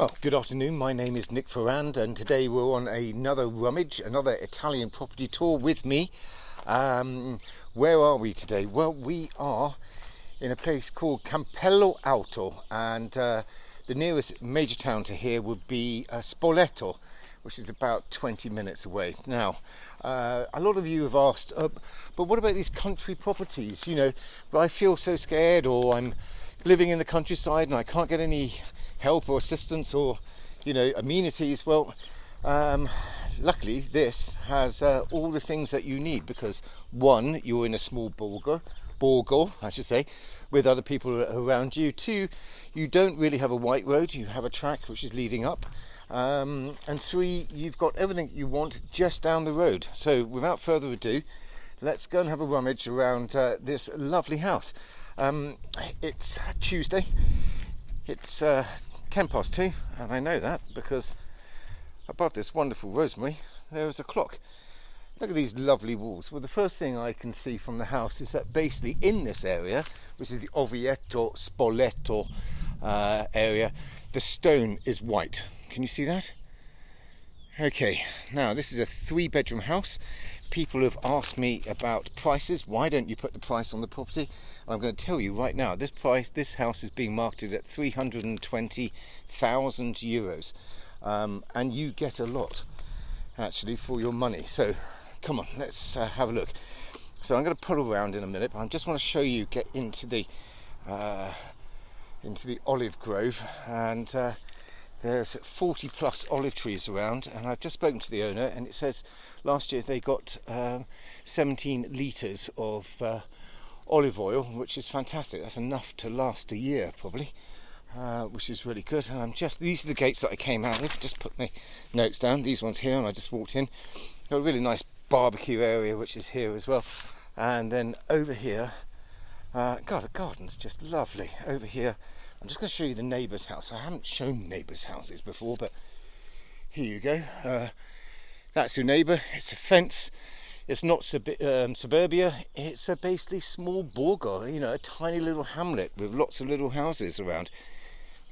Well, good afternoon. My name is Nick Ferrand, and today we're on another rummage, another Italian property tour with me. Where are we today? Well, we are in a place called Campello Alto, and the nearest major town to here would be Spoleto, which is about 20 minutes away. Now, a lot of you have asked, but what about these country properties? You know, but I feel so scared, or I'm living in the countryside and I can't get any help or assistance or, you know, amenities. Well, luckily this has all the things that you need, because one, you're in a small borgo, I should say, with other people around you. Two, you don't really have a white road, you have a track which is leading up. And three, you've got everything you want just down the road. So without further ado, let's go and have a rummage around this lovely house. It's Tuesday, it's 2:10, and I know that because above this wonderful rosemary there is a clock. Look at these lovely walls. Well, the first thing I can see from the house is that basically in this area, which is the Orvieto Spoleto area, the stone is white. Can you see that? Okay, now this is a 3-bedroom house. People have asked me about prices. Why don't you put the price on the property? And I'm going to tell you right now, this house is being marketed at €320,000, and you get a lot actually for your money. So come on, let's have a look. So I'm going to pull around in a minute, but I just want to show you, get into the olive grove, and there's 40 plus olive trees around, and I've just spoken to the owner, and it says last year they got 17 litres of olive oil, which is fantastic. That's enough to last a year probably, which is really good. And these are the gates that I came out with. Just put my notes down, these ones here, and I just walked in. Got a really nice barbecue area which is here as well. And then over here, God, the garden's just lovely. Over here, I'm just going to show you the neighbour's house. I haven't shown neighbours' houses before, but here you go. That's your neighbour. It's a fence. It's not suburbia. It's a basically small borgo, you know, a tiny little hamlet with lots of little houses around.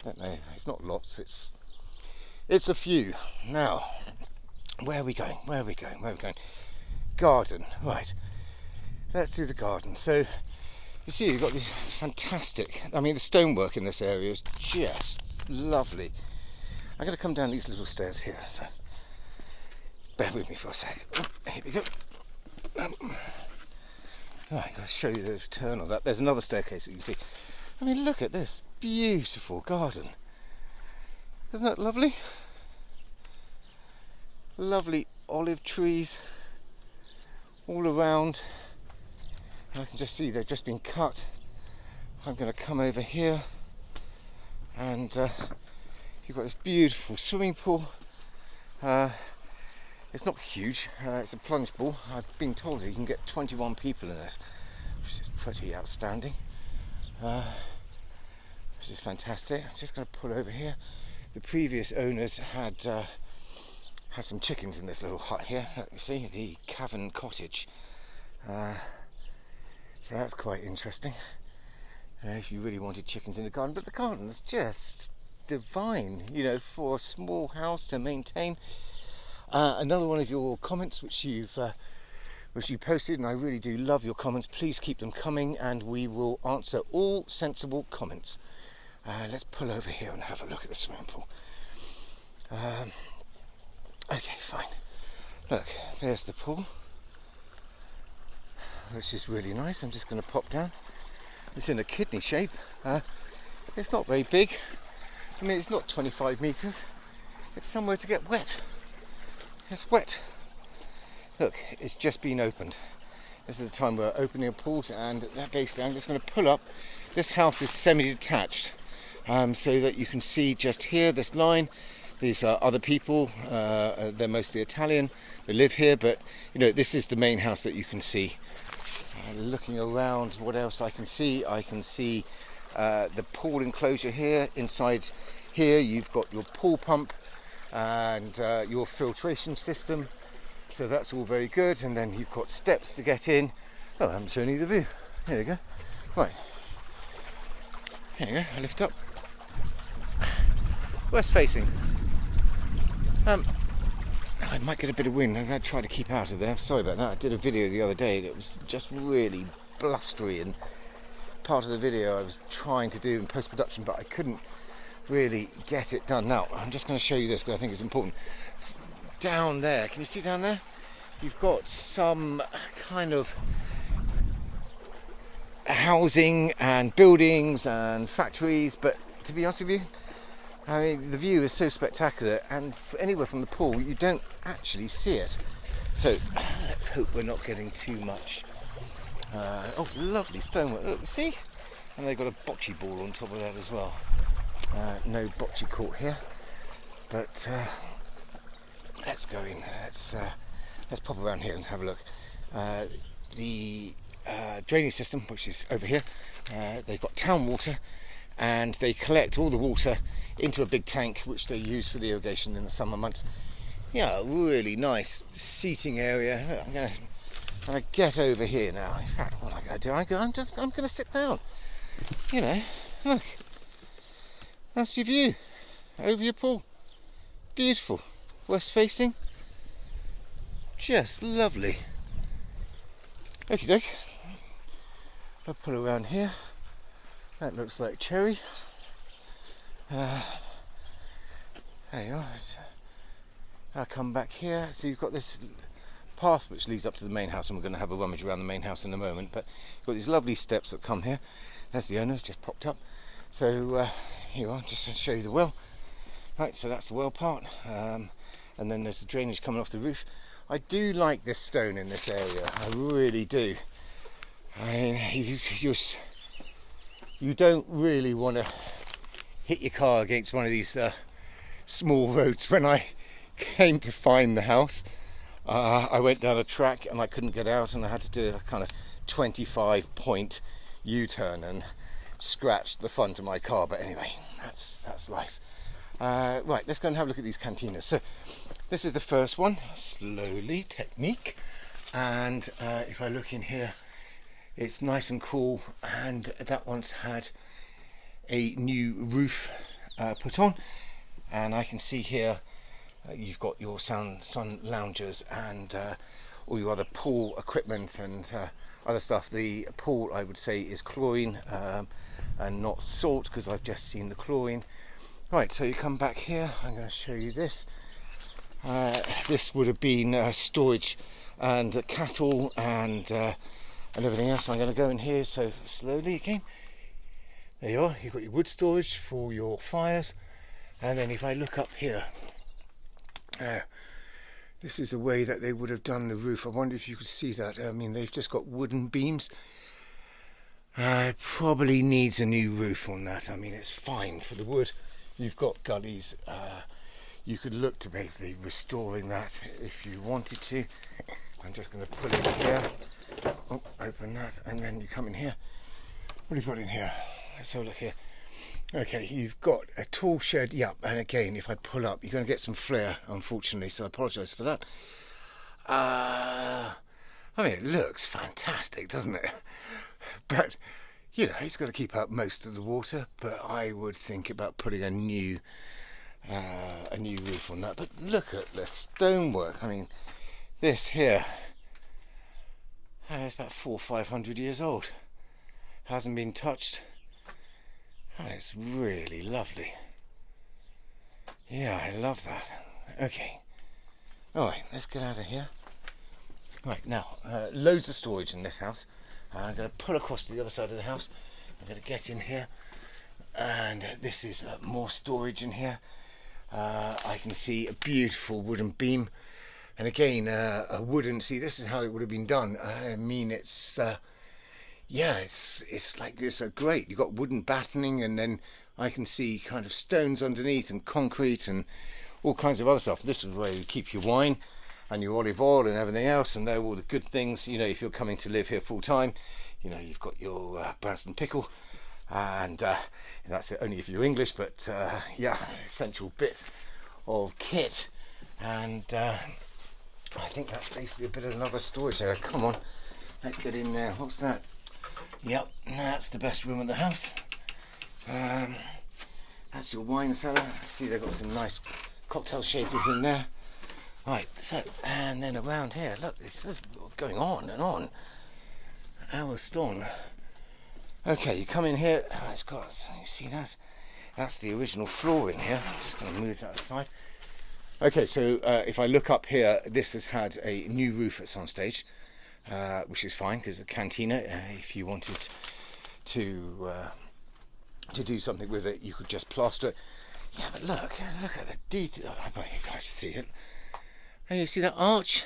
I don't know, it's not lots, it's a few. Now, where are we going? Garden, right. Let's do the garden. So, you see, you've got this fantastic, the stonework in this area is just lovely. I'm going to come down these little stairs here, so bear with me for a sec. Here we go. Right, I'll show you the turn of that. There's another staircase that you can see. Look at this beautiful garden. Isn't that lovely? Lovely olive trees all around. I can just see they've just been cut. I'm going to come over here, and you've got this beautiful swimming pool. It's not huge, it's a plunge pool. I've been told that you can get 21 people in it, which is pretty outstanding. This is fantastic. I'm just going to pull over here. The previous owners had some chickens in this little hut here. Let me see, the Cavern Cottage. So that's quite interesting, if you really wanted chickens in the garden. But the garden's just divine, you know, for a small house to maintain. Another one of your comments which you posted, and I really do love your comments. Please keep them coming, and we will answer all sensible comments. Let's pull over here and have a look at the swimming pool. Okay, fine. Look, there's the pool, which is really nice. I'm just going to pop down. It's in a kidney shape. It's not very big. It's not 25 metres. It's somewhere to get wet. It's wet. Look, it's just been opened. This is the time we're opening pools, and basically I'm just going to pull up. This house is semi-detached, so that you can see just here, this line. These are other people. They're mostly Italian. They live here, but you know, this is the main house that you can see. Looking around, what else I can see? I can see the pool enclosure here. Inside here, you've got your pool pump and your filtration system, so that's all very good. And then you've got steps to get in. Oh, I haven't shown you the view. Here we go. Right, here you go. I lift up. west facing. I might get a bit of wind. I'm going to try to keep out of there. Sorry about that. I did a video the other day and it was just really blustery, and part of the video I was trying to do in post-production, but I couldn't really get it done. Now, I'm just going to show you this because I think it's important. Down there, can you see down there? You've got some kind of housing and buildings and factories, but to be honest with you, I mean, the view is so spectacular, and anywhere from the pool you don't actually see it. So let's hope we're not getting too much. Oh, lovely stonework, look, see? And they've got a bocce ball on top of that as well. No bocce court here, but let's go in. Let's pop around here and have a look. The drainage system, which is over here, they've got town water, and they collect all the water into a big tank which they use for the irrigation in the summer months. Yeah, really nice seating area. Look, I'm gonna get over here now. In fact, what I'm gonna do, I'm gonna sit down. You know, look, that's your view over your pool. Beautiful, west facing, just lovely. Okie doke. I'll pull around here. That looks like cherry. There you are. I'll come back here. So you've got this path which leads up to the main house, and we're going to have a rummage around the main house in a moment. But you've got these lovely steps that come here. That's the owner, just popped up. So here you are, just to show you the well. Right, so that's the well part. And then there's the drainage coming off the roof. I do like this stone in this area. I really do. I mean, you don't really want to hit your car against one of these small roads. When I came to find the house, I went down a track and I couldn't get out, and I had to do a kind of 25-point U-turn and scratched the front of my car. But anyway, that's life. Right, let's go and have a look at these cantinas. So this is the first one, slowly technique, and if I look in here, it's nice and cool, and that one's had a new roof put on, and I can see here you've got your sun loungers and all your other pool equipment and other stuff. The pool, I would say, is chlorine and not salt, because I've just seen the chlorine. Right, so you come back here, I'm going to show you this. This would have been storage and cattle and everything else. I'm going to go in here, so slowly again. There you are, you've got your wood storage for your fires. And then if I look up here, this is the way that they would have done the roof. I wonder if you could see that. I mean, they've just got wooden beams. Probably needs a new roof on that. I mean, it's fine for the wood. You've got gullies. You could look to basically restoring that if you wanted to. I'm just going to pull in here. Oh, open that, and then you come in here. What have you got in here? Let's have a look here. Okay, you've got a tool shed. Yeah, and again, if I pull up, you're going to get some flare, unfortunately, so I apologise for that. I mean, it looks fantastic, doesn't it? But, you know, it's got to keep up most of the water, but I would think about putting a new roof on that. But look at the stonework. I mean, this here, it's about 400 or 500 years old. Hasn't been touched. Oh, it's really lovely. Yeah, I love that. Okay. Alright, let's get out of here. Right, now, loads of storage in this house. I'm going to pull across to the other side of the house. I'm going to get in here. And this is more storage in here. I can see a beautiful wooden beam. And again, a wooden, see, this is how it would have been done. I mean, it's... yeah, it's like this great. You've got wooden battening, and then I can see kind of stones underneath and concrete and all kinds of other stuff. This is where you keep your wine and your olive oil and everything else, and they're all the good things. You know, if you're coming to live here full time, you know, you've got your Branston pickle, and that's it only if you're English, but yeah, essential bit of kit. And I think that's basically a bit of another storage area. Come on, let's get in there. What's that? Yep, that's the best room in the house. That's your wine cellar. See, they've got some nice cocktail shakers in there. Right, so, and then around here, look, it's just going on and on. Our stone. Okay, you come in here. Oh, it's got, you see that? That's the original floor in here. I'm just going to move that aside. Okay, so if I look up here, this has had a new roof at some stage, which is fine because a cantina, if you wanted to do something with it, you could just plaster it. Yeah, but look at the detail. I bet you guys see it. And you see that arch?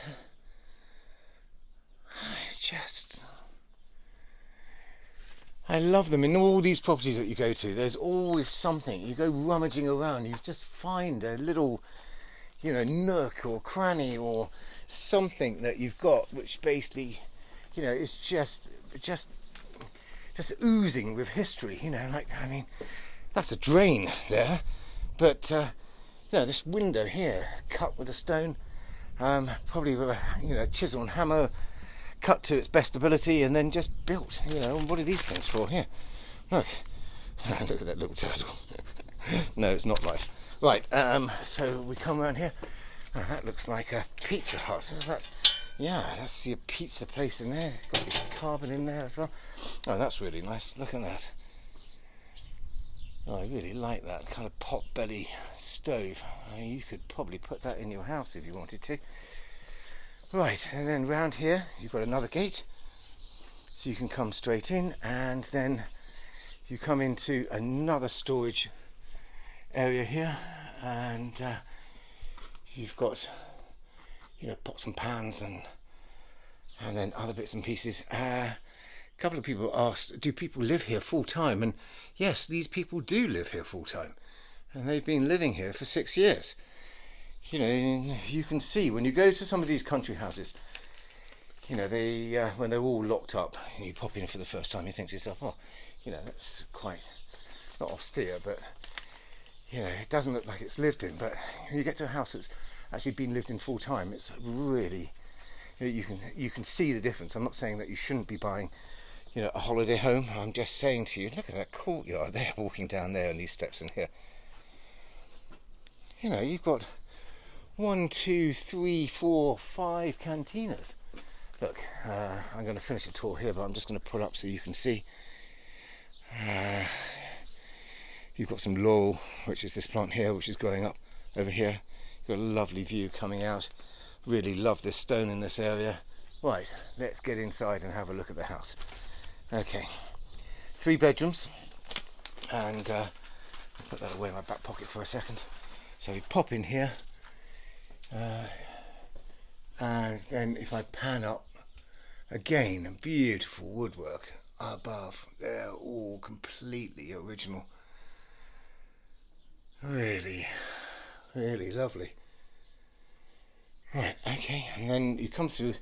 It's just... I love them. In all these properties that you go to, there's always something. You go rummaging around, you just find a little, nook or cranny or something that you've got, which basically, is just oozing with history. That's a drain there, but this window here, cut with a stone, probably with a chisel and hammer, cut to its best ability, and then just built. What are these things for? Here, look at that little turtle. No, it's not life. Right, so we come around here. Oh, that looks like a Pizza Hut. Is that? Yeah, that's your pizza place in there. It's got a bit of carbon in there as well. Oh, that's really nice. Look at that. Oh, I really like that kind of pot belly stove. You could probably put that in your house if you wanted to. Right, and then round here you've got another gate, so you can come straight in, and then you come into another storage area here, and you've got pots and pans and then other bits and pieces. A couple of people asked, do people live here full time? And yes, these people do live here full time, and they've been living here for 6 years. You can see when you go to some of these country houses, they when they're all locked up, you pop in for the first time, you think to yourself, oh, that's quite not austere, but it doesn't look like it's lived in. But when you get to a house that's actually been lived in full time, it's really, you can see the difference. I'm not saying that you shouldn't be buying a holiday home. I'm just saying to you, look at that courtyard there, walking down there and these steps in here. You've got 1, 2, 3, 4, 5 cantinas. Look, I'm going to finish the tour here, but I'm just going to pull up so you can see. You've got some laurel, which is this plant here, which is growing up over here. You've got a lovely view coming out. Really love this stone in this area. Right, let's get inside and have a look at the house. Okay, 3 bedrooms, and I'll put that away in my back pocket for a second. So we pop in here. And then if I pan up, again, beautiful woodwork above. They're all completely original. Really, really lovely. Right, okay, and then you come through,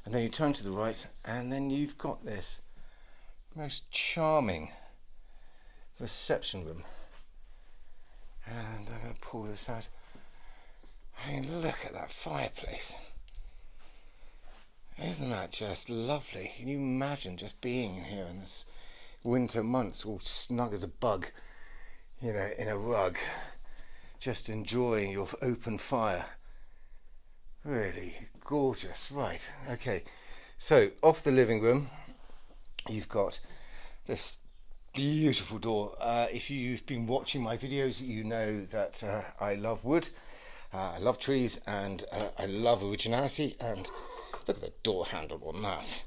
and then you turn to the right, and then you've got this most charming reception room. And I'm going to pull this out. Look at that fireplace. Isn't that just lovely? Can you imagine just being in here in this winter months, all snug as a bug, in a rug, just enjoying your open fire. Really gorgeous. Right, okay, so off the living room you've got this beautiful door. If you've been watching my videos, you know that I love wood, I love trees, and I love originality. And look at the door handle on that.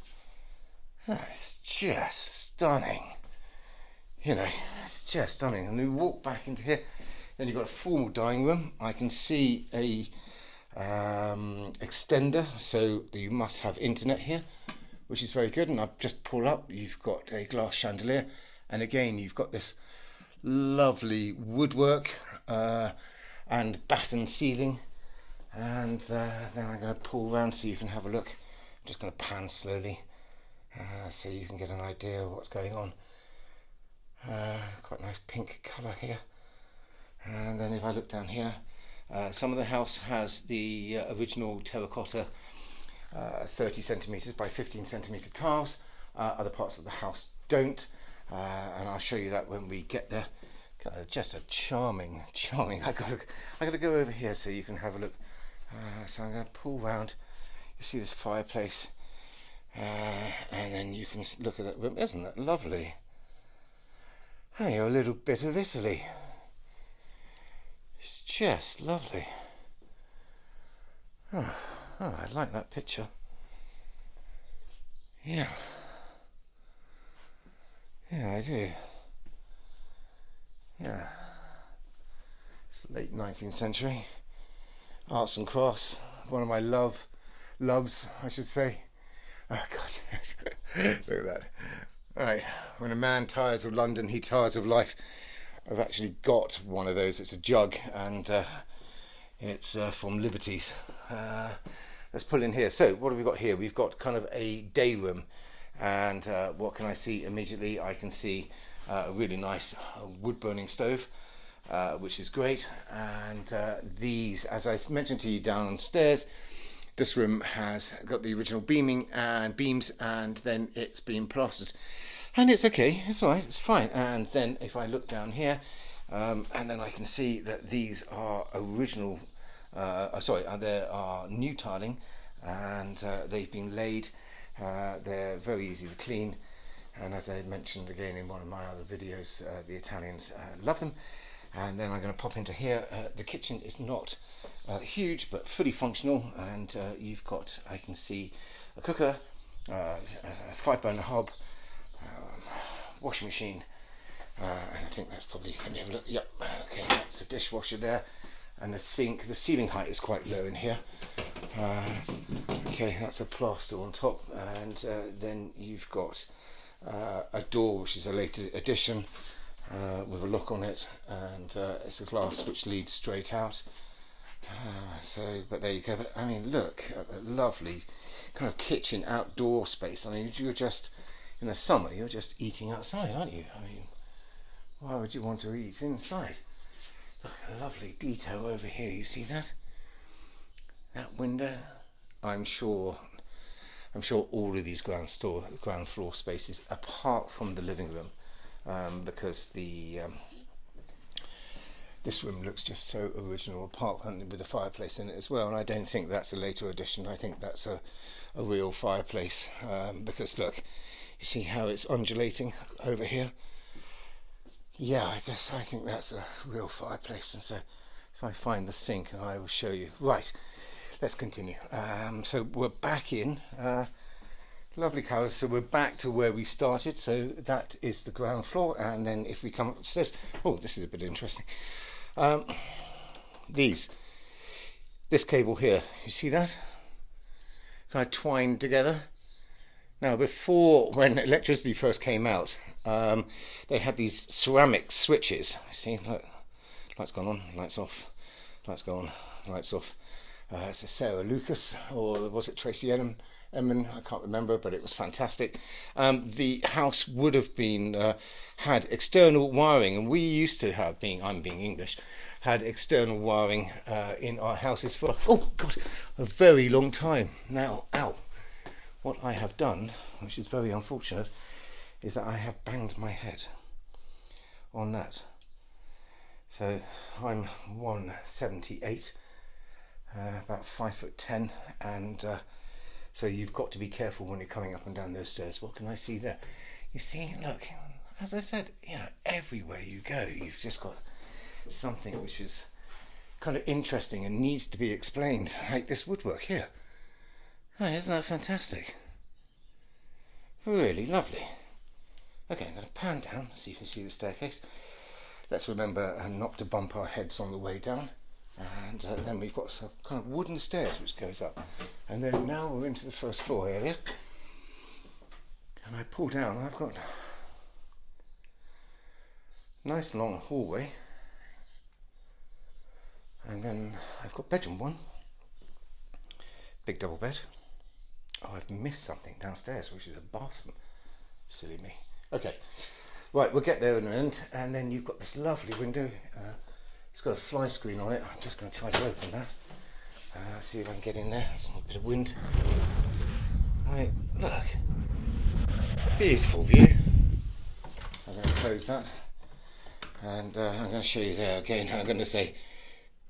That's just stunning. It's just stunning. And you walk back into here, then you've got a formal dining room. I can see a extender, so you must have internet here, which is very good. And I've just pulled up, you've got a glass chandelier, and again you've got this lovely woodwork and batten ceiling. And then I'm going to pull around so you can have a look. I'm just going to pan slowly so you can get an idea of what's going on. Quite a nice pink colour here. And then if I look down here, some of the house has the original terracotta 30 centimetres by 15 centimetre tiles. Other parts of the house don't, and I'll show you that when we get there. Just a charming. I got to go over here so you can have a look. So I'm going to pull round. You see this fireplace, and then you can look at that room. Isn't that lovely? Hey, a little bit of Italy. It's just lovely. Oh, I like that picture. Yeah, I do. Yeah, it's late 19th century. Arts and crafts, one of my loves, I should say. Oh God, look at that. Right, when a man tires of London, he tires of life. I've actually got one of those. It's a jug, and it's from Liberties. Let's pull in here. So what have we got here? We've got kind of a day room, and what can I see immediately? I can see a really nice wood burning stove, which is great. And these, as I mentioned to you downstairs, this room has got the original beams, and then it's been plastered, and it's okay. It's all right. It's fine. And then if I look down here, and then I can see that these are original. There are new tiling, and they've been laid. They're very easy to clean, and as I mentioned again in one of my other videos, the Italians love them. And then I'm going to pop into here. The kitchen is not huge, but fully functional, and you've got, I can see, a cooker, a 5-burner hob, washing machine, and I think that's probably, let me have a look. Yep, okay, that's a dishwasher there. And the sink, the ceiling height is quite low in here. Okay, that's a plaster on top, and then you've got a door, which is a later addition, with a lock on it, and it's a glass which leads straight out. But there you go. But I mean, look at the lovely kind of kitchen outdoor space. I mean, you're just, in the summer, you're just eating outside, aren't you? I mean, why would you want to eat inside? Look, a lovely detail over here. You see that? That window. I'm sure all of these ground floor spaces, apart from the living room, because this room looks just so original, apart from with the fireplace in it as well. And I don't think that's a later addition. I think that's a real fireplace, because look, you see how it's undulating over here. Yeah, I think that's a real fireplace. And so if I find the sink, I will show you. Right, let's continue. So we're back in. Lovely colours. So we're back to where we started. So that is the ground floor. And then if we come upstairs, oh, this is a bit interesting. This cable here, you see that? Kind of twined together. Now, before, when electricity first came out, they had these ceramic switches. You see, look, lights gone on, lights off, lights go on, lights off. It's a Sarah Lucas, or was it Tracy Emin? I can't remember, but it was fantastic. The house would have been had external wiring, and we used to have, I'm being English, had external wiring in our houses for, oh God, a very long time. Now, ow. What I have done, which is very unfortunate, is that I have banged my head on that. So I'm 178, about 5'10", and so you've got to be careful when you're coming up and down those stairs. What can I see there? You see, look, as I said, everywhere you go, you've just got something which is kind of interesting and needs to be explained, like this woodwork here. Oh, isn't that fantastic? Really lovely. Okay, I'm going to pan down so you can see the staircase. Let's remember not to bump our heads on the way down. And then we've got some kind of wooden stairs which goes up. And then now we're into the first floor area. And I pull down, I've got a nice long hallway. And then I've got bedroom 1. Big double bed. Oh, I've missed something downstairs, which is a bathroom. Silly me. Okay, right, we'll get there in a minute. And then you've got this lovely window. It's got a fly screen on it. I'm just going to try to open that. See if I can get in there. A bit of wind. Right, look. Beautiful view. I'm going to close that. And I'm going to show you there again. I'm going to say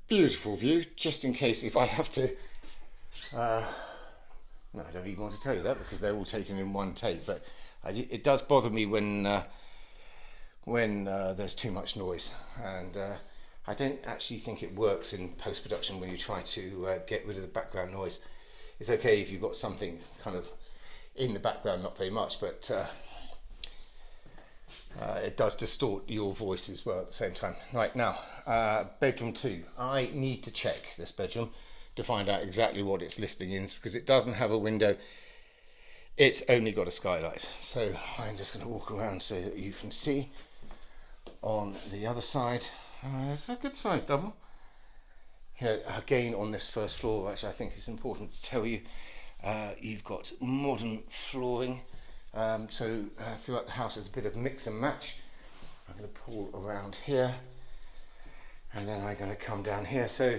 beautiful view, just in case if I have to. No, I don't even want to tell you that because they're all taken in one take. But it does bother me when there's too much noise, and I don't actually think it works in post-production when you try to get rid of the background noise. It's okay if you've got something kind of in the background, not very much, but it does distort your voice as well at the same time. Right, now, bedroom 2. I need to check this bedroom to find out exactly what its listing is, because it doesn't have a window. It's only got a skylight. So I'm just going to walk around so that you can see. On the other side, it's a good sized double. Again, on this first floor, actually I think it's important to tell you, you've got modern flooring. So throughout the house there's a bit of mix and match. I'm going to pull around here, and then I'm going to come down here. So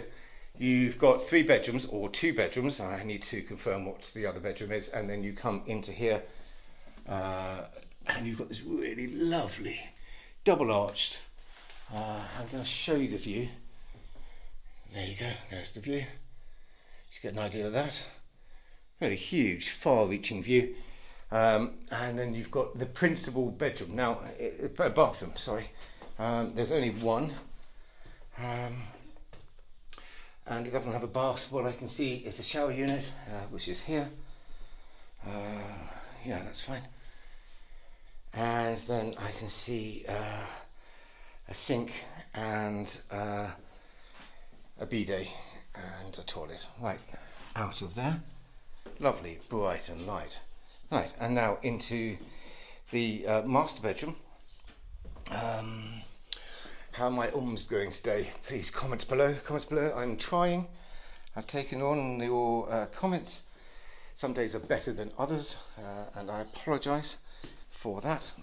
you've got 3 bedrooms or 2 bedrooms. I need to confirm what the other bedroom is, and then you come into here, and you've got this really lovely double arched. I'm going to show you the view. There you go, there's the view. Just get an idea of that. Really huge, far-reaching view. And then you've got the principal bedroom. Now, bathroom, sorry. There's only one. And it doesn't have a bath. What I can see is a shower unit, which is here. Yeah, that's fine. And then I can see a sink and a bidet and a toilet. Right, out of there. Lovely, bright and light. Right, and now into the master bedroom. How are my ums going today? Please comments below. I'm trying. I've taken on your comments. Some days are better than others, and I apologise for that.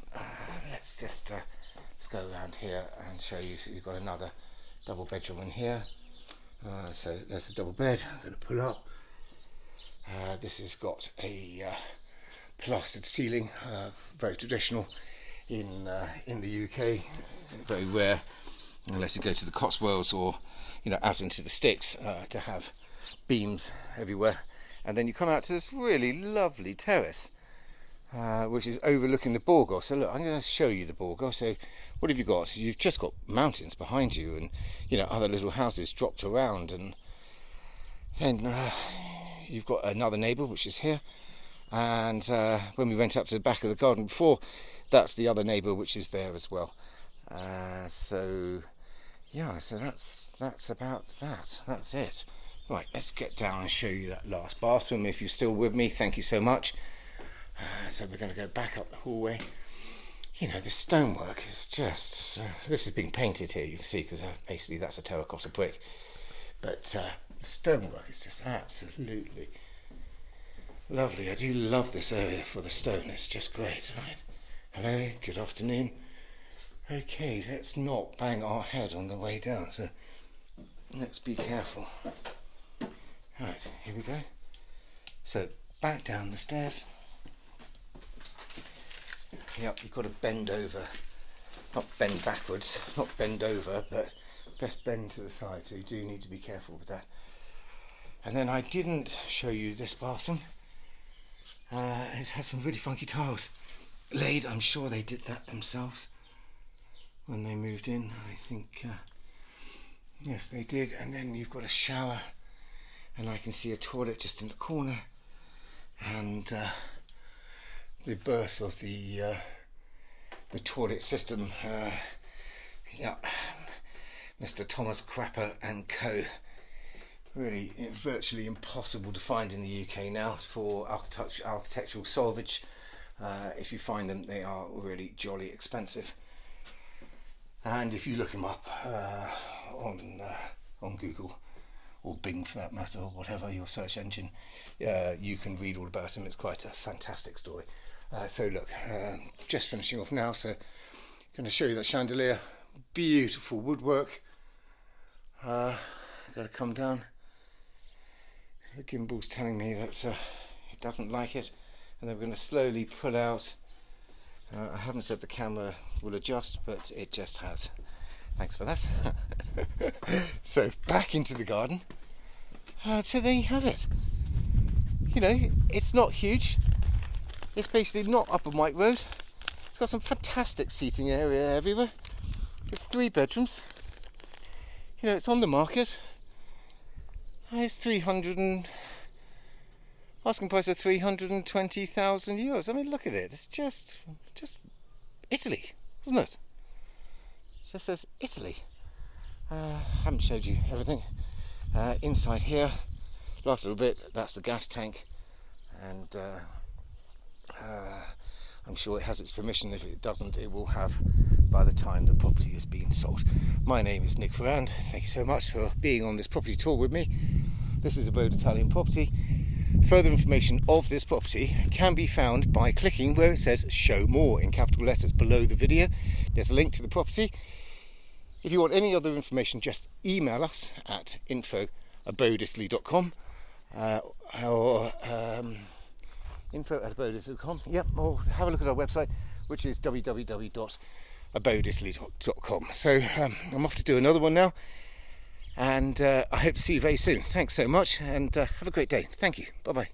Let's just let's go around here and show you. You've got another double bedroom in here. So there's the double bed. I'm going to pull up. This has got a plastered ceiling, very traditional in the UK. Very rare, unless you go to the Cotswolds or out into the sticks, to have beams everywhere. And then you come out to this really lovely terrace, which is overlooking the Borgo. So look, I'm going to show you the Borgo. So what have you got? You've just got mountains behind you, and other little houses dropped around, and then you've got another neighbour which is here. And when we went up to the back of the garden before, that's the other neighbour which is there as well. So that's about that. That's it. Right, let's get down and show you that last bathroom. If you're still with me, thank you so much. So we're going to go back up the hallway. The stonework is just... this is being painted here, you can see, because basically that's a terracotta brick. But the stonework is just absolutely lovely. I do love this area for the stone. It's just great. Right. Hello, good afternoon. Okay, let's not bang our head on the way down. So let's be careful. Right, here we go. So back down the stairs. Yep, you've got to bend over, not bend backwards, not bend over, but best bend to the side, so you do need to be careful with that. And then I didn't show you this bathroom. It's had some really funky tiles laid. I'm sure they did that themselves when they moved in. I think, yes, they did. And then you've got a shower, and I can see a toilet just in the corner, and the birth of the toilet system. Yeah, Mr. Thomas Crapper and Co. Really virtually impossible to find in the UK now for architectural salvage. If you find them, they are really jolly expensive. And if you look them up on Google, or Bing for that matter, or whatever your search engine, you can read all about them. It's quite a fantastic story. So look, just finishing off now, so going to show you that chandelier. Beautiful woodwork. Got to come down. The gimbal's telling me that it doesn't like it, and then we're going to slowly pull out I haven't said the camera will adjust, but it just has. Thanks for that. So back into the garden. So there you have it. You know, it's not huge. It's basically not up a Mike Road. It's got some fantastic seating area everywhere. It's 3 bedrooms. You know, it's on the market. It's asking price of €320,000. I mean, look at it. It's just Italy, isn't it? It just says Italy. Haven't showed you everything. Inside here, last little bit, that's the gas tank, and I'm sure it has its permission. If it doesn't, it will have by the time the property is being sold. My name is Nick Ferrand. Thank you so much for being on this property tour with me. This is Abode Italian Property. Further information of this property can be found by clicking where it says show more in capital letters below the video. There's a link to the property. If you want any other information, just email us at info@abodeitaly.com or info@abodeitaly.com. Yep, or have a look at our website, which is www.abodeitaly.com. So I'm off to do another one now, and I hope to see you very soon. Thanks so much, and have a great day. Thank you. Bye-bye.